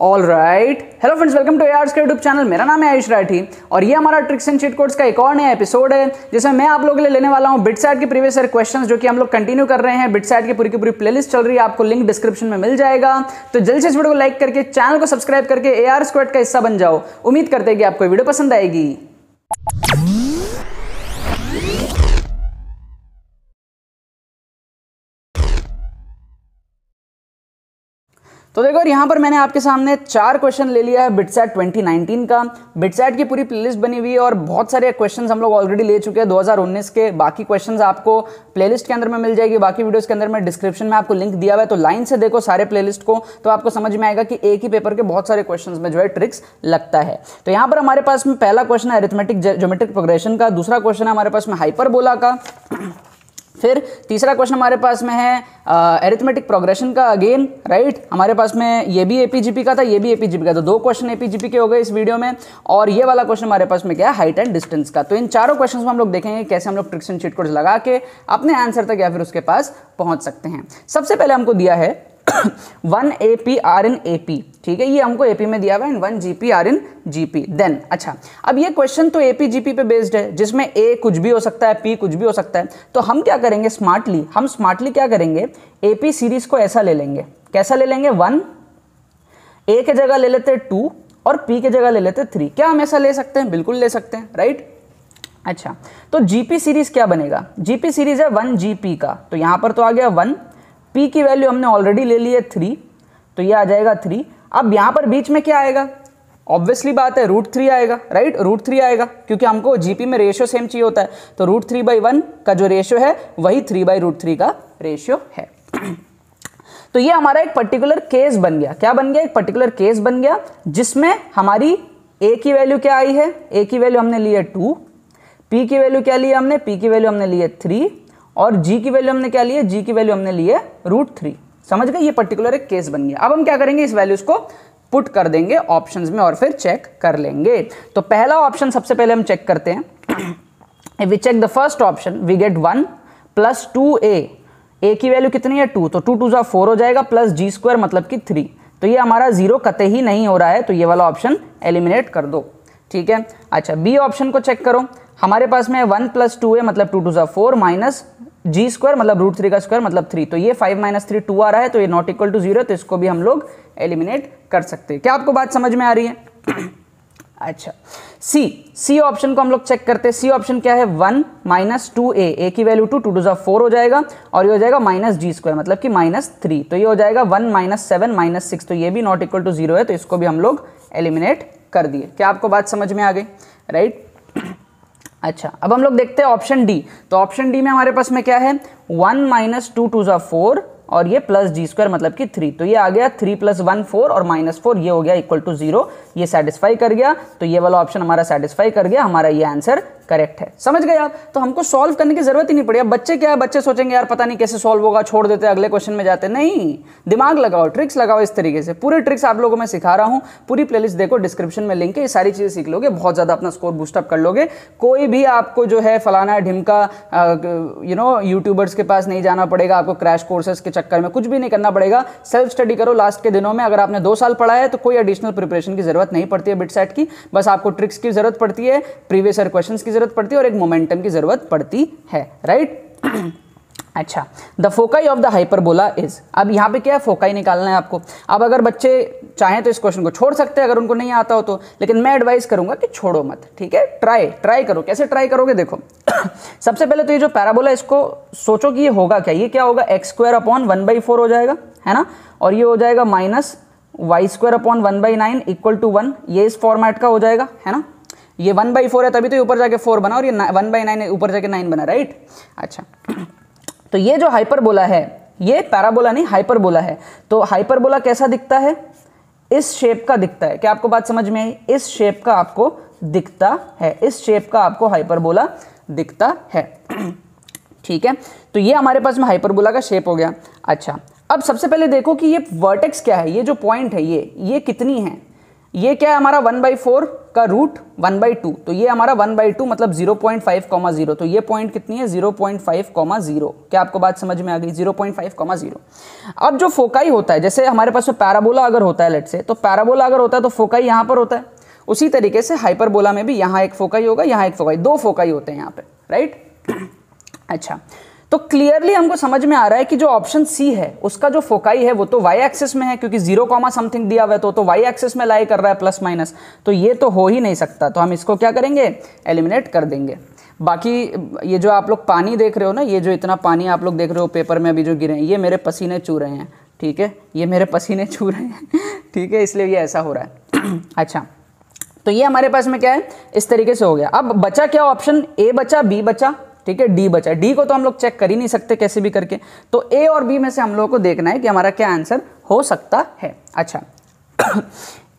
All right, hello friends, welcome to एआर्स का YouTube channel. मेरा नाम है आयुष राठी और ये हमारा ट्रिक्स एंड चीट कोड्स का एक और नया एपिसोड है जिसमें मैं आप लोगों के लिए लेने वाला हूँ बिटसैट के प्रीवियस ईयर क्वेश्चंस जो कि हम लोग कंटिन्यू कर रहे हैं। बिटसैट की पूरी प्लेलिस्ट चल रही है, आपको लिंक डिस्क्रिप्शन में मिल जाएगा। तो जल्द से इस वीडियो को लाइक करके चैनल को सब्सक्राइब करके एआर स्क्वाड का हिस्सा बन जाओ। उम्मीद करते हैं कि आपको वीडियो पसंद आएगी। तो देखो यहाँ पर मैंने आपके सामने 4 क्वेश्चन ले लिया है बिटसैट 2019 का। बिटसैट की पूरी प्लेलिस्ट बनी हुई है और बहुत सारे क्वेश्चंस हम लोग ऑलरेडी ले चुके हैं 2019 के। बाकी क्वेश्चंस आपको प्लेलिस्ट के अंदर में मिल जाएगी, बाकी वीडियोस के अंदर में डिस्क्रिप्शन में आपको लिंक दिया हुआ है। तो लाइन से देखो सारे प्लेलिस्ट को, तो आपको समझ में आएगा कि एक ही पेपर के बहुत सारे क्वेश्चन में जो है ट्रिक्स लगता है। तो यहाँ पर हमारे पास में पहला क्वेश्चन है अरिथमेटिक ज्योमेट्रिक प्रोग्रेशन का, दूसरा क्वेश्चन है हमारे पास में हाइपरबोला का, फिर तीसरा क्वेश्चन हमारे पास में है अरिथमेटिक प्रोग्रेशन का अगेन, राइट। हमारे पास में ये भी एपीजीपी का था, ये भी एपीजीपी का, तो 2 क्वेश्चन एपीजीपी के हो गए इस वीडियो में। और ये वाला क्वेश्चन हमारे पास में क्या है, हाइट एंड डिस्टेंस का। तो इन चारों क्वेश्चंस में हम लोग देखेंगे कैसे हम लोग ट्रिक्स एंड चीट कोड्स लगा के अपने आंसर तक या फिर उसके पास पहुंच सकते हैं। सबसे पहले हमको दिया है 1 AP R in AP, ठीक है, ये हमको AP में दिया हुआ है, 1 GP R in GP। Then अच्छा, अब ये क्वेश्चन तो AP GP पे बेस्ड है जिसमें A कुछ भी हो सकता है, P कुछ भी हो सकता है। तो हम क्या करेंगे स्मार्टली क्या करेंगे, AP सीरीज को ऐसा ले लेंगे। कैसा ले लेंगे, 1 A के जगह ले लेते 2 और P के जगह ले लेते 3। क्या हम ऐसा ले सकते हैं? बिल्कुल ले सकते हैं, राइट। अच्छा, तो GP सीरीज क्या बनेगा, GP सीरीज है 1 GP का, तो यहां पर तो आ गया 1, P की वैल्यू हमने ऑलरेडी ले ली है 3, तो ये आ जाएगा 3। अब यहां पर बीच में क्या आएगा, ऑब्वियसली बात है √3 आएगा, राइट। √3 आएगा क्योंकि हमको GP में रेशियो सेम चाहिए होता है, तो √3/1 का जो रेशियो है वही 3/√3 का रेशियो है। तो ये हमारा एक पर्टिकुलर केस बन गया। क्या बन गया, एक पर्टिकुलर केस बन गया जिसमें हमारी A की वैल्यू क्या आई है, A की वैल्यू हमने ली है 2, P की वैल्यू क्या ली है हमने, P की वैल्यू हमने ली है 3 और G की वैल्यू हमने क्या ली है, G की वैल्यू हमने ली है √3। समझ गए, ये पर्टिकुलर एक केस बन गया। अब हम क्या करेंगे, इस वैल्यूज को पुट कर देंगे ऑप्शंस में और फिर चेक कर लेंगे। तो पहला ऑप्शन सबसे पहले हम चेक करते हैं। If we check the first option we get 1 + 2A। A की वैल्यू कितनी है 2, तो 2 2 4 हो जाएगा, प्लस G² मतलब कि 3। तो ये हमारा 0 कतई ही नहीं हो रहा है, तो ये वाला ऑप्शन एलिमिनेट कर दो, ठीक है। अच्छा, बी ऑप्शन को चेक करो। हमारे पास में 1 + 2A मतलब 2 2 4 माइनस G² मतलब √3 का स्क्वायर मतलब 3। तो ये 5 - 3 2 आ रहा है, तो ये नॉट इक्वल टू 0, तो इसको भी हम लोग एलिमिनेट कर सकते हैं। क्या आपको बात समझ में आ रही है? अच्छा, सी ऑप्शन को हम लोग चेक करते हैं। सी ऑप्शन क्या है, 1 - 2A, A की वैल्यू 2 2 2 4 हो जाएगा और ये हो जाएगा -G² मतलब कि -3। तो ये हो जाएगा 1 - 7 - 6, तो ये भी नॉट इक्वल टू 0 है, तो इसको भी हम लोग एलिमिनेट कर दिए। क्या आपको बात समझ में आ गई, राइट। अच्छा, अब हम लोग देखते हैं ऑप्शन डी। तो ऑप्शन डी में हमारे पास में क्या है, 1 - 2 2 4 और ये प्लस G² मतलब कि 3। तो ये आ गया 3 + 1 4 और -4, ये हो गया इक्वल टू 0। ये सेटिस्फाई कर गया, तो ये वाला ऑप्शन हमारा सेटिस्फाई कर गया, हमारा ये आंसर करेक्ट है। समझ गए आप? तो हमको सॉल्व करने की जरूरत ही नहीं पड़ी। अब बच्चे क्या है, बच्चे सोचेंगे यार पता नहीं कैसे सॉल्व होगा, छोड़ देते अगले क्वेश्चन में जाते। नहीं, दिमाग लगाओ, ट्रिक्स लगाओ इस तरीके से। पूरे ट्रिक्स आप लोगों में सिखा रहा हूँ, पूरी प्लेलिस्ट देखो, डिस्क्रिप्शन में लिंक है, ये सारी चीजें सीख लोगे, बहुत ज्यादा अपना स्कोर बूस्टअप कर लोगे। कोई भी आपको जो है फलाना ढिमका यूट्यूबर्स के पास नहीं जाना पड़ेगा, आपको क्रैश कोर्सेज के चक्कर में कुछ भी नहीं करना पड़ेगा। सेल्फ स्टडी करो लास्ट के दिनों में। अगर आपने 2 साल पढ़ा है तो कोई एडिशनल प्रिपरेशन की जरूरत नहीं पड़ती है बिटसैट की, बस आपको ट्रिक्स की जरूरत पड़ती है, प्रीवियस ईयर क्वेश्चंस की जरूरत पड़ती है और एक मोमेंटम की जरूरत पड़ती है, राइट। अच्छा, the foci of the hyperbola is. अब यहाँ पे क्या है, फोकाई निकालना है आपको। अब अगर बच्चे चाहें तो इस क्वेश्चन को छोड़ सकते हैं अगर उनको नहीं आता हो तो, लेकिन मैं एडवाइस करूंगा कि छोड़ो मत, ठीक है। ट्राई करो। कैसे ट्राई करोगे, देखो सबसे पहले तो ये जो पैराबोला, इसको सोचो कि ये होगा क्या, ये क्या होगा, x² / 1/4 हो जाएगा, है ना, और ये हो जाएगा -y² / 1/9 इक्वल टू 1। ये इस फॉर्मेट का हो जाएगा, है ना। ये 1/4 है तभी तो ऊपर जाके 4 बना और ये 1/9 ऊपर जाके 9 बना, राइट। अच्छा, तो ये जो हाइपरबोला है, ये पैराबोला नहीं हाइपरबोला है। तो हाइपरबोला कैसा दिखता है, इस शेप का दिखता है। क्या आपको बात समझ में आई? इस शेप का आपको दिखता है, इस शेप का आपको हाइपरबोला दिखता है, ठीक है। तो ये हमारे पास में हाइपरबोला का शेप हो गया। अच्छा, अब सबसे पहले देखो कि ये वर्टेक्स क्या है, ये जो पॉइंट है ये कितनी है, ये क्या है हमारा 1/4 का रूट 1/2, तो ये हमारा 1/2 मतलब 0.5, तो ये पॉइंट कितनी है 0.5, क्या आपको बात समझ में आ गई? 0.5, अब जो फोकाई होता है, जैसे हमारे पास पैराबोला अगर होता है लेट से, तो पैराबोला अगर होता है तो फोकाई यहाँ पर होता है, उसी तरीके से हाइपरबोला में भी यहाँ एक फोकाई होगा, यहाँ एक फोकाई, दो फोकाई होते हैं यहाँ पे, राइट। अच्छा, तो क्लियरली हमको समझ में आ रहा है कि जो ऑप्शन सी है उसका जो फोकाई है वो तो वाई एक्सिस में है, क्योंकि 0, समथिंग दिया हुआ है तो वाई एक्सिस में लाई कर रहा है प्लस माइनस, तो ये तो हो ही नहीं सकता, तो हम इसको क्या करेंगे? एलिमिनेट कर देंगे। बाकी ये जो आप लोग पानी देख रहे हो ना, ये जो इतना पानी आप लोग देख रहे हो पेपर में अभी जो गिरे हैं, ये मेरे पसीने चू रहे हैं, ठीक है, ये मेरे पसीने चू रहे हैं ठीक है, इसलिए ये ऐसा हो रहा है अच्छा, तो ये हमारे पास में क्या है, इस तरीके से हो गया। अब बचा क्या ऑप्शन? ए बचा, बी बचा, ठीक है, डी बचा। डी को तो हम लोग चेक कर ही नहीं सकते कैसे भी करके, तो ए और बी में से हम लोगों को देखना है कि हमारा क्या आंसर हो सकता है। अच्छा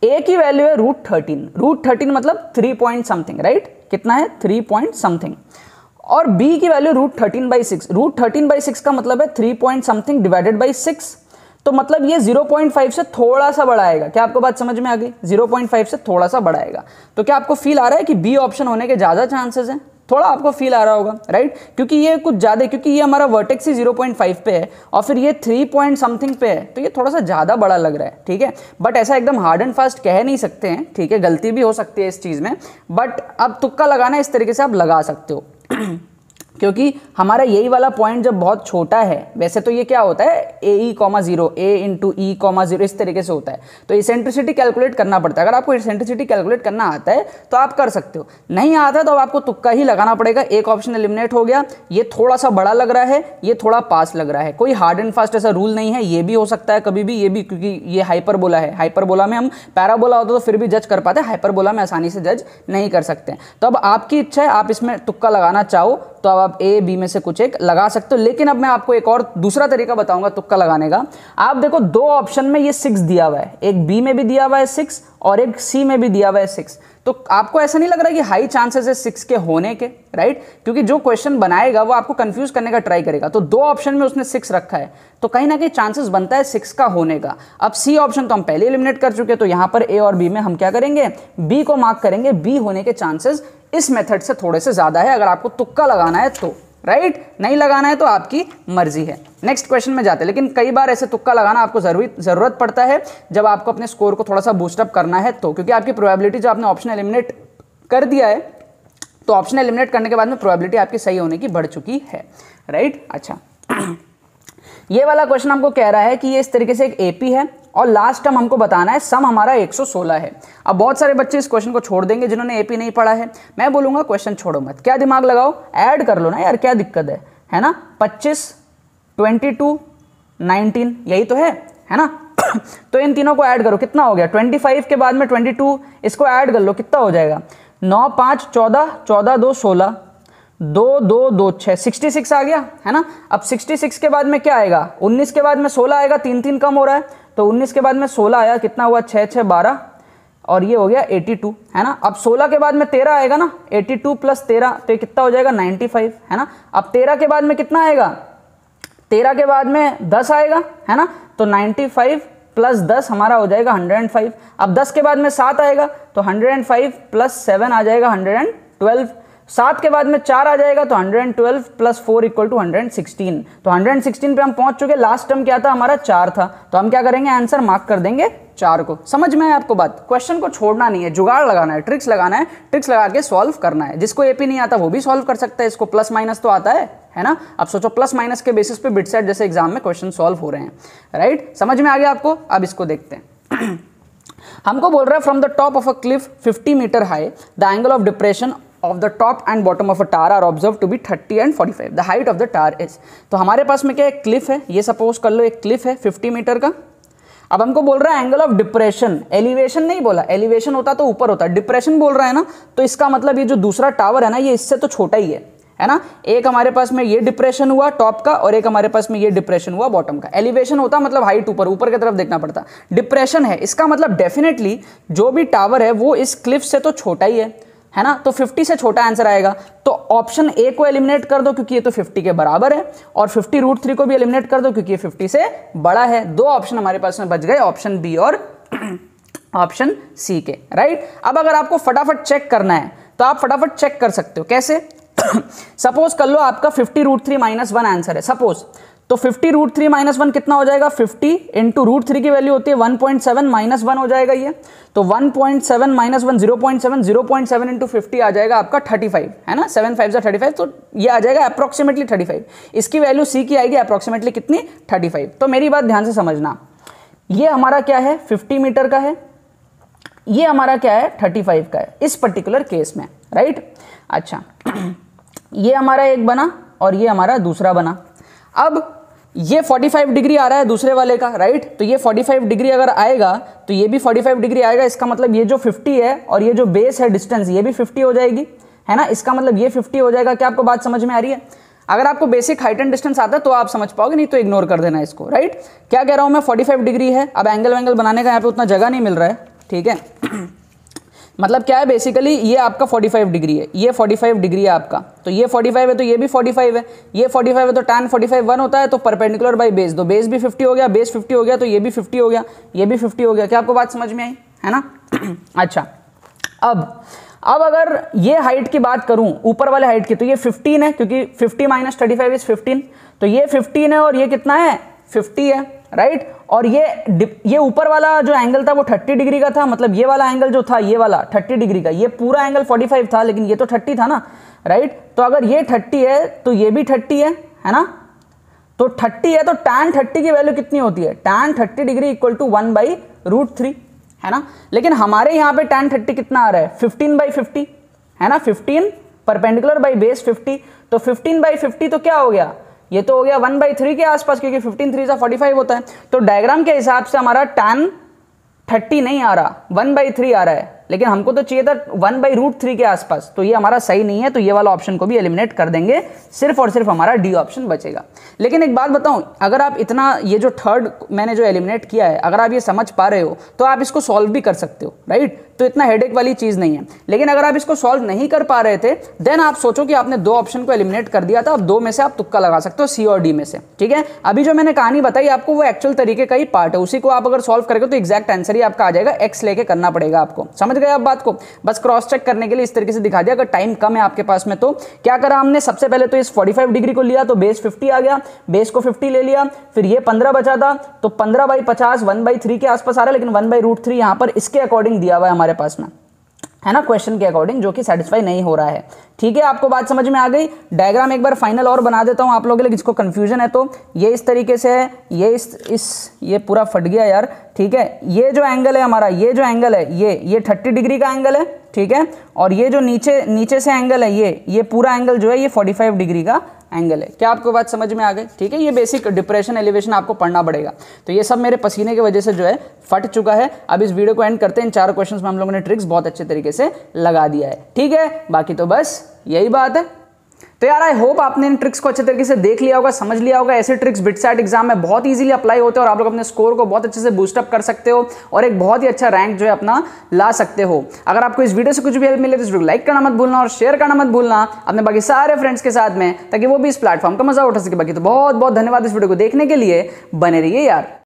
ए की वैल्यू है √13 मतलब 3 पॉइंट समथिंग, राइट, कितना है 3 पॉइंट समथिंग, और बी की वैल्यू √13/6, √13/6 का मतलब है 3 पॉइंट समथिंग डिवाइडेड बाई 6, तो मतलब ये 0.5 से थोड़ा सा बड़ा आएगा। क्या आपको बात समझ में आ गई? 0.5 से थोड़ा सा बड़ा आएगा। तो क्या आपको फील आ रहा है कि बी ऑप्शन होने के ज्यादा चांसेस हैं? थोड़ा आपको फील आ रहा होगा, राइट, क्योंकि ये कुछ ज्यादा, क्योंकि ये हमारा वर्टेक्स ही 0.5 पे है और फिर ये 3 पॉइंट समथिंग पे है, तो ये थोड़ा सा ज्यादा बड़ा लग रहा है, ठीक है, बट ऐसा एकदम हार्ड एंड फास्ट कह नहीं सकते हैं, ठीक है, गलती भी हो सकती है इस चीज में, बट अब तुक्का लगाना इस तरीके से आप लगा सकते हो क्योंकि हमारा यही वाला पॉइंट जब बहुत छोटा है, वैसे तो ये क्या होता है AE,0 A/E,0 इस तरीके से होता है, तो इसेंट्रिसिटी कैलकुलेट करना पड़ता है। अगर आपको इसेंट्रिसिटी कैलकुलेट करना आता है तो आप कर सकते हो, नहीं आता तो आपको तुक्का ही लगाना पड़ेगा। एक ऑप्शन एलिमिनेट हो गया, ये थोड़ा सा बड़ा लग रहा है, ये थोड़ा पास लग रहा है, कोई हार्ड एंड फास्ट ऐसा रूल नहीं है, ये भी हो सकता है कभी भी, ये भी, क्योंकि ये हाइपरबोला है, हाइपरबोला में हम पैराबोला होता तो फिर भी जज कर पाते हैं, हाइपरबोला में आसानी से जज नहीं कर सकते। तो अब आपकी इच्छा है, आप इसमें तुक्का लगाना चाहो तो अब आप ए बी में से कुछ एक लगा सकते हो, लेकिन अब मैं आपको एक और दूसरा तरीका बताऊंगा तुक्का लगाने का। आप देखो दो ऑप्शन में ये 6 दिया हुआ है, एक बी में भी दिया हुआ है 6 और एक सी में भी दिया हुआ है 6, तो आपको ऐसा नहीं लग रहा कि हाई चांसेस है 6 के होने के, राइट, क्योंकि जो क्वेश्चन बनाएगा वो आपको कंफ्यूज करने का ट्राई करेगा, तो दो ऑप्शन में उसने 6 रखा है, तो कहीं ना कहीं चांसेस बनता है 6 का होने का। अब सी ऑप्शन तो हम पहले एलिमिनेट कर चुके हैं, तो यहां पर ए और बी में हम क्या करेंगे? बी को मार्क करेंगे, बी होने के चांसेस इस मेथड से थोड़े से ज्यादा है, अगर आपको तुक्का लगाना है तो, राइट, नहीं लगाना है तो आपकी मर्जी है। नेक्स्ट क्वेश्चन में जाते हैं, लेकिन कई बार ऐसे तुक्का लगाना आपको जरूरत पड़ता है जब आपको अपने स्कोर को थोड़ा सा बूस्टअप करना है, तो क्योंकि आपकी प्रोबेबिलिटी जो आपने ऑप्शन एलिमिनेट कर दिया है, तो ऑप्शन एलिमिनेट करने के बाद में प्रोबेबिलिटी आपकी सही होने की बढ़ चुकी है, राइट। अच्छा ये वाला क्वेश्चन हमको कह रहा है कि ये इस तरीके से एक एपी है और लास्ट टर्म हमको बताना है, सम हमारा 116 है। अब बहुत सारे बच्चे इस क्वेश्चन को छोड़ देंगे जिन्होंने एपी नहीं पढ़ा है, मैं बोलूंगा क्वेश्चन छोड़ो मत, क्या दिमाग लगाओ, ऐड कर लो ना यार, क्या दिक्कत है ना, 25, 22, 19 यही तो है ना तो इन तीनों को ऐड करो, कितना हो गया 25 के बाद में 22, इसको ऐड कर लो, कितना हो जाएगा 9, 5, 14, 14, 2, 16, 2, 2, 2, 6, 66 आ गया, है ना। अब 66 के बाद में क्या आएगा, 19 के बाद में 16 आएगा, 3 3 कम हो रहा है, तो 19 के बाद में 16 आया, कितना हुआ 6 6 12 और ये हो गया 82, है ना। अब 16 के बाद में 13 आएगा ना, 82 प्लस 13 तो ये कितना हो जाएगा 95, है ना। अब 13 के बाद में कितना आएगा, 13 के बाद में 10 आएगा, है ना, तो 95 प्लस 10 हमारा हो जाएगा 105। अब 10 के बाद में 7 आएगा तो 105 प्लस 7 आ जाएगा 112, 7 के बाद में 4 आ जाएगा तो 112 प्लस 4 इक्वल टू 116, तो 116 पे हम पहुंच चुके। लास्ट टर्म क्या था हमारा 4 था, तो हम क्या करेंगे, आंसर मार्क कर देंगे 4 को। समझ में है आपको बात, क्वेश्चन को छोड़ना नहीं है, जुगाड़ लगाना है, ट्रिक्स लगाना है, ट्रिक्स लगा के सॉल्व करना है। जिसको एपी नहीं आता वो भी सॉल्व कर सकता है, इसको प्लस माइनस तो आता है ना। अब सोचो प्लस माइनस के बेसिस पे बिटसेट जैसे एग्जाम में क्वेश्चन सॉल्व हो रहे हैं, राइट, समझ में आ गया आपको। अब इसको देखते हैं हमको बोल रहा है from the top of a cliff 50 metre high the angle of depression of the top and bottom of a tower are observed to be 30 and 45. The height of the tower is. तो हमारे पास में क्या एक Cliff है, ये suppose कर लो एक Cliff है 50 मीटर का। अब हमको बोल रहा है एंगल ऑफ डिप्रेशन, एलिवेशन नहीं बोला, एलिवेशन होता तो ऊपर होता, डिप्रेशन बोल रहा है ना, तो इसका मतलब ये जो दूसरा टावर है ना ये इससे तो छोटा ही है ना। एक हमारे पास में ये डिप्रेशन हुआ टॉप का और एक हमारे पास में ये डिप्रेशन हुआ बॉटम का। एलिवेशन होता मतलब हाइट ऊपर, ऊपर की तरफ देखना पड़ता, डिप्रेशन है, इसका मतलब डेफिनेटली जो भी टावर है वो इस क्लिफ से तो छोटा ही है ना, तो 50 से छोटा आंसर आएगा। तो ऑप्शन ए को एलिमिनेट कर दो क्योंकि ये तो 50 के बराबर है, और 50√3 को भी एलिमिनेट कर दो क्योंकि ये 50 से बड़ा है। दो ऑप्शन हमारे पास में बच गए, ऑप्शन बी और ऑप्शन सी के, राइट। अब अगर आपको फटाफट चेक करना है तो आप फटाफट चेक कर सकते हो, कैसे? सपोज कर लो आपका 50√3 - 1 आंसर है, सपोज। तो 50√3 - 1 कितना हो जाएगा? 50 इंटू √3 की वैल्यू होती है 1.7 - 1 हो जाएगा ये। तो 1.7 - 1 0.7, 0.7 इंटू 50 आ जाएगा आपका 35, है ना। 7 5 जा 35, तो ये आ जाएगा अप्रोक्सीमेटली 35। इसकी वैल्यू सी की आएगी अप्रोक्सीमेटली कितनी? 35। तो मेरी बात ध्यान से समझना, ये हमारा क्या है? 50 मीटर का है, ये हमारा क्या है? 35 का है इस पर्टिकुलर केस में, राइट। अच्छा, ये हमारा एक बना और ये हमारा दूसरा बना। अब ये 45 डिग्री आ रहा है दूसरे वाले का, राइट। तो ये 45 डिग्री अगर आएगा तो ये भी 45 डिग्री आएगा। इसका मतलब ये जो 50 है और ये जो बेस है डिस्टेंस, ये भी 50 हो जाएगी, है ना। इसका मतलब ये 50 हो जाएगा। क्या आपको बात समझ में आ रही है? अगर आपको बेसिक हाइट एंड डिस्टेंस आता है तो आप समझ पाओगे, नहीं तो इग्नोर कर देना इसको, राइट। क्या कह रहा हूं मैं? 45 डिग्री है। अब एंगल वैंगल बनाने का यहाँ पे उतना जगह नहीं मिल रहा है, ठीक है। मतलब क्या है बेसिकली, ये आपका 45 डिग्री है, ये 45 डिग्री है आपका। तो ये 45 है तो ये भी 45 है, ये 45 है तो tan 45 1 होता है। तो परपेंडिकुलर बाई बेस, तो बेस भी 50 हो गया, बेस 50 हो गया तो ये भी 50 हो गया, ये भी 50 हो गया। क्या आपको बात समझ में आई, है ना? अच्छा, अब अगर ये हाइट की बात करूं, ऊपर वाले हाइट की, तो ये 15 है, क्योंकि 50 - 35 इज 15। तो ये 15 है और ये कितना है? 50 है, राइट। और ये ऊपर वाला जो एंगल था वो 30 डिग्री का था। मतलब ये वाला एंगल जो था, ये वाला 30 डिग्री का, ये पूरा एंगल 45 था, लेकिन ये तो 30 था ना, राइट। तो अगर ये 30 है तो ये भी 30 है ना। तो 30 है तो tan 30 की वैल्यू कितनी होती है? tan 30 डिग्री इक्वल टू 1/√3, है ना। लेकिन हमारे यहाँ पे tan 30 कितना आ रहा है? 15/50, है ना। 15 परपेंडिकुलर बाई बेस 50। तो 15/50 तो क्या हो गया? ये तो हो गया 1/3 के आसपास, क्योंकि 15 3 45 होता है। तो डायग्राम के हिसाब से हमारा tan 30 नहीं आ रहा, 1/3 आ रहा है, लेकिन हमको तो चाहिए था 1/√3 के आसपास। तो ये हमारा सही नहीं है, तो ये वाला ऑप्शन को भी एलिमिनेट कर देंगे, सिर्फ और सिर्फ हमारा डी ऑप्शन बचेगा। लेकिन एक बात बताऊं, अगर आप इतना ये जो थर्ड मैंने जो एलिमिनेट किया है, अगर आप ये समझ पा रहे हो तो आप इसको सॉल्व भी कर सकते हो, राइट। तो इतना हेडेक वाली चीज नहीं है। लेकिन अगर आप इसको सॉल्व नहीं कर पा रहे थे, देन आप सोचो कि आपने 2 ऑप्शन को एलिमिनेट कर दिया था, अब 2 में से आप तुक्का लगा सकते हो, सी और डी में से, ठीक है। अभी जो मैंने कहानी बताई आपको, वो एक्चुअल तरीके का ही पार्ट है, उसी को आप अगर सॉल्व करेंगे तो एग्जैक्ट आंसर ही आपका आ जाएगा। एक्स लेके करना पड़ेगा आपको, समझ गए आप बात को? बस क्रॉस चेक करने के लिए इस तरीके से दिखा दिया। अगर टाइम कम है आपके पास में तो क्या करा हमने? सबसे पहले तो इस 45 डिग्री को लिया तो बेस 50 आ गया, बेस को 50 ले लिया, फिर ये 15 बचा था, तो 15/50 1/3 के आसपास आ रहा है, लेकिन 1/√3 यहां पर इसके अकॉर्डिंग दिया हुआ है हमारे पास में, है ना, क्वेश्चन के अकॉर्डिंग, जो कि सेटिस्फाई नहीं हो रहा है, ठीक है। आपको बात समझ में आ गई? डायग्राम एक बार फाइनल और बना देता हूं आप लोगों के लिए, जिसको कंफ्यूजन है। तो ये इस तरीके से है, ये ये पूरा फट गया यार, ठीक है। ये जो एंगल है हमारा, ये जो एंगल है, ये 30 डिग्री का एंगल है, ठीक है। और ये जो नीचे से एंगल है, ये पूरा एंगल जो है ये 45 डिग्री का एंगल है। क्या आपको बात समझ में आ गई? ठीक है। ये बेसिक डिप्रेशन एलिवेशन आपको पढ़ना पड़ेगा। तो ये सब मेरे पसीने की वजह से जो है फट चुका है। अब इस वीडियो को एंड करते हैं। इन 4 क्वेश्चंस में हम लोगों ने ट्रिक्स बहुत अच्छे तरीके से लगा दिया है, ठीक है। बाकी तो बस यही बात है। तो यार आई होप आपने इन ट्रिक्स को अच्छे तरीके से देख लिया होगा, समझ लिया होगा। ऐसे ट्रिक्स बिटसैट एग्जाम में बहुत इजीली अप्लाई होते हैं और आप लोग अपने स्कोर को बहुत अच्छे से बूस्टअप कर सकते हो और एक बहुत ही अच्छा रैंक जो है अपना ला सकते हो। अगर आपको इस वीडियो से कुछ भी हेल्प मिले तो इस वीडियो को लाइक करना मत भूलना और शेयर करना मत भूलना अपने बाकी सारे फ्रेंड्स के साथ में, ताकि वो भी इस प्लेटफॉर्म का मजा उठा सके। बाकी तो बहुत बहुत धन्यवाद इस वीडियो को देखने के लिए। बने रहिए यार।